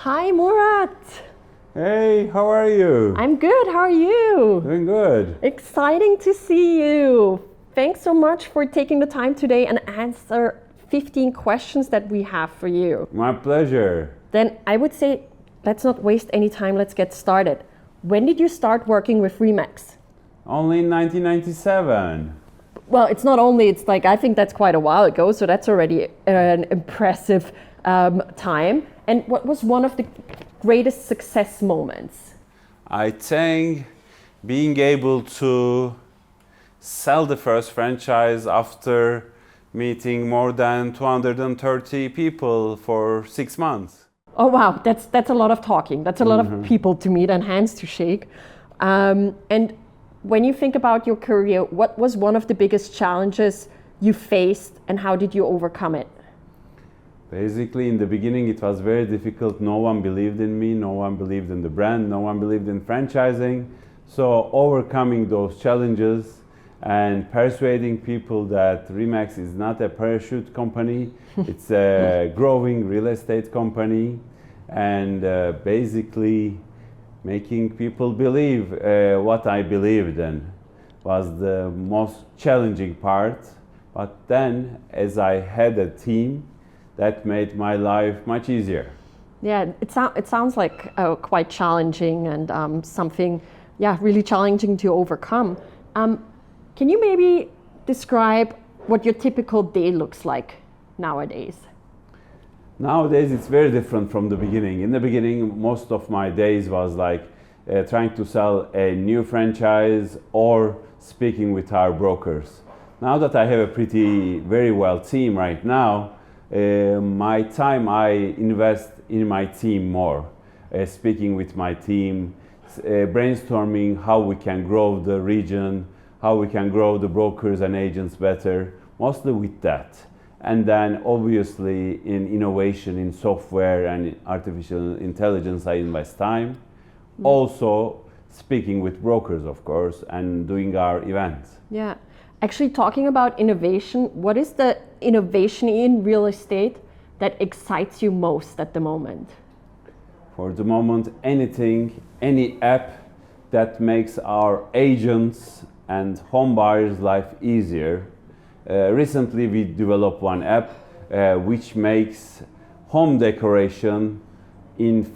Hi Murat! Hey, how are you? I'm good, how are you? Doing good. Exciting to see you! Thanks so much for taking the time today and answer 15 questions that we have for you. My pleasure. Then I would say, let's not waste any time, let's get started. When did you start working with Remax? Only in 1997. Well, it's not only, it's like, I think that's quite a while ago, so that's already an impressive time. And what was one of the greatest success moments? I think being able to sell the first franchise after meeting more than 230 people for 6 months. Oh wow, that's a lot of talking. That's a lot of people to meet and hands to shake. And when you think about your career, what was one of the biggest challenges you faced and how did you overcome it? Basically, in the beginning, it was very difficult. No one believed in me, no one believed in the brand, no one believed in franchising. So overcoming those challenges and persuading people that Remax is not a parachute company, it's a growing real estate company, and basically making people believe what I believed in was the most challenging part. But then, as I had a team, that made my life much easier. Yeah, it sounds like quite challenging and something, yeah, really challenging to overcome. Can you maybe describe what your typical day looks like nowadays? Nowadays, it's very different from the beginning. In the beginning, most of my days was like trying to sell a new franchise or speaking with our brokers. Now that I have a very well team right now, my time I invest in my team more, speaking with my team, brainstorming how we can grow the region, how we can grow the brokers and agents better, mostly with that. And then obviously in innovation, in software and artificial intelligence, I invest time. Also speaking with brokers, of course, and doing our events. Yeah. Actually, talking about innovation, what is the innovation in real estate that excites you most at the moment? For the moment, anything, any app that makes our agents and home buyers' life easier. Recently, we developed one app which makes home decoration in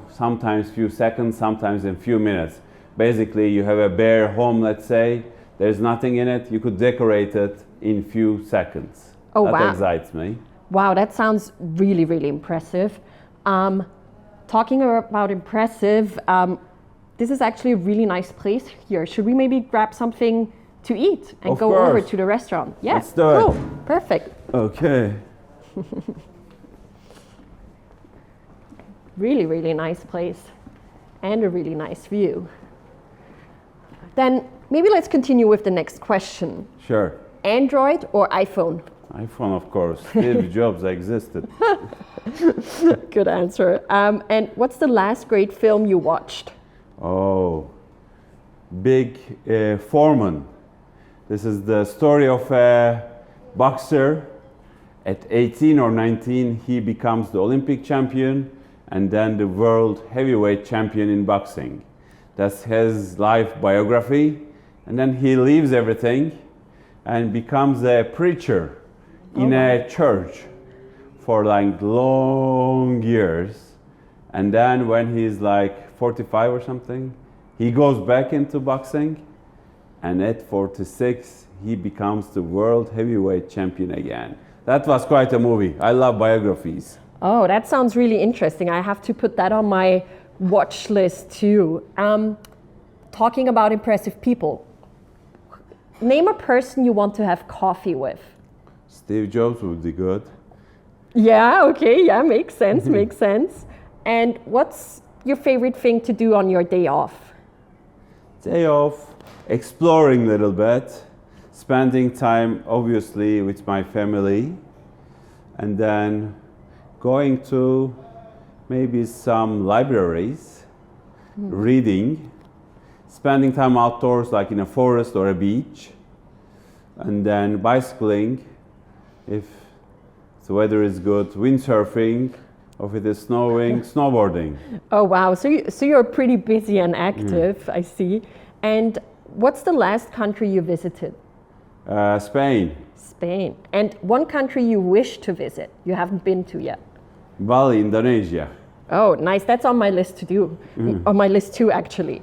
sometimes few seconds, sometimes in few minutes. Basically, you have a bare home, let's say, there's nothing in it, you could decorate it in few seconds. Oh, that wow. excites me. Wow, that sounds really, really impressive. Talking about impressive, this is actually a really nice place here. Should we maybe grab something to eat and go over to the restaurant? Yeah, let's do it. Cool, perfect. Okay. Really, really nice place and a really nice view. Then maybe let's continue with the next question. Sure. Android or iPhone? iPhone, of course. Steve Jobs existed. Good answer. And what's the last great film you watched? Oh, Big Foreman. This is the story of a boxer. At 18 or 19, he becomes the Olympic champion and then the world heavyweight champion in boxing. That's his life biography. And then he leaves everything and becomes a preacher in a church for like long years. And then when he's like 45 or something, he goes back into boxing. And at 46, he becomes the world heavyweight champion again. That was quite a movie. I love biographies. Oh, that sounds really interesting. I have to put that on my watch list too. Talking about impressive people, name a person you want to have coffee with. Steve Jobs would be good. Yeah, okay, yeah, makes sense, makes sense. And what's your favorite thing to do on your day off? Day off, exploring a little bit, spending time obviously with my family, and then going to maybe some libraries, reading, spending time outdoors like in a forest or a beach, and then bicycling if the weather is good, windsurfing, if it is snowing, snowboarding. Oh wow! So you're pretty busy and active, I see. And what's the last country you visited? Spain, Spain. And one country you wish to visit, you haven't been to yet? Bali, Indonesia. Oh, nice. That's on my list to do. On my list too, actually.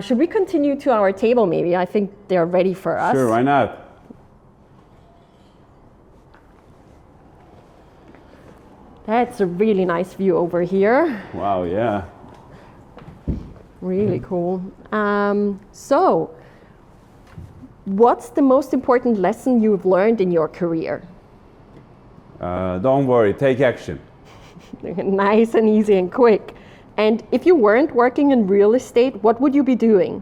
Should we continue to our table maybe? I think they're ready for us. Sure, why not? That's a really nice view over here. Wow, yeah. Really cool. So, what's the most important lesson you've learned in your career? Don't worry, take action. Nice and easy and quick. And if you weren't working in real estate, what would you be doing?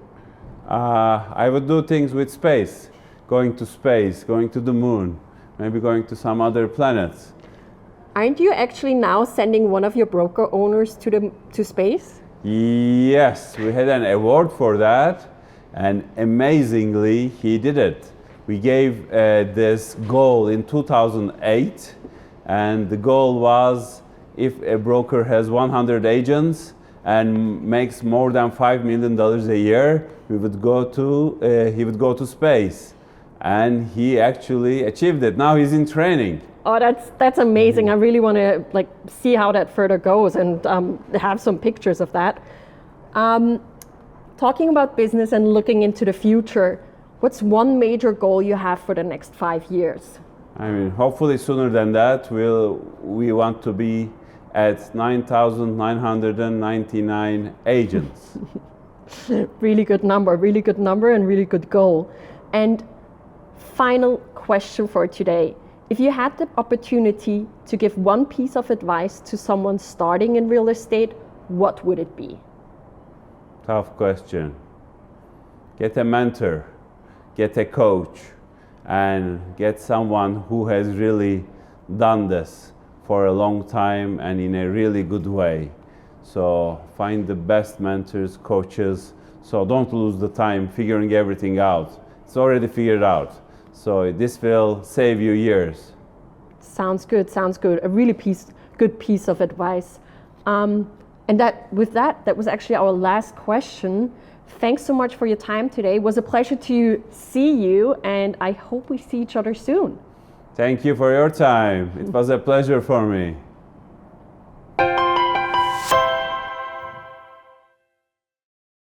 I would do things with space, going to the moon, maybe going to some other planets. Aren't you actually now sending one of your broker owners to space? Yes, we had an award for that, and amazingly, he did it. We gave this goal in 2008, and the goal was if a broker has 100 agents and makes more than $5 million a year, he would go to space, and he actually achieved it. Now he's in training. Oh, that's amazing. I really want to see how that further goes and have some pictures of that. Talking about business and looking into the future, what's one major goal you have for the next 5 years? I mean, hopefully sooner than that. We want to be at 9,999 agents. Really good number and really good goal. And final question for today. If you had the opportunity to give one piece of advice to someone starting in real estate, what would it be? Tough question. Get a mentor, get a coach, and get someone who has really done this for a long time and in a really good way. So find the best mentors, coaches, so don't lose the time figuring everything out. It's already figured out. So this will save you years. Sounds good. A really good piece of advice. And that was actually our last question. Thanks so much for your time today. It was a pleasure to see you, and I hope we see each other soon. Thank you for your time. It was a pleasure for me.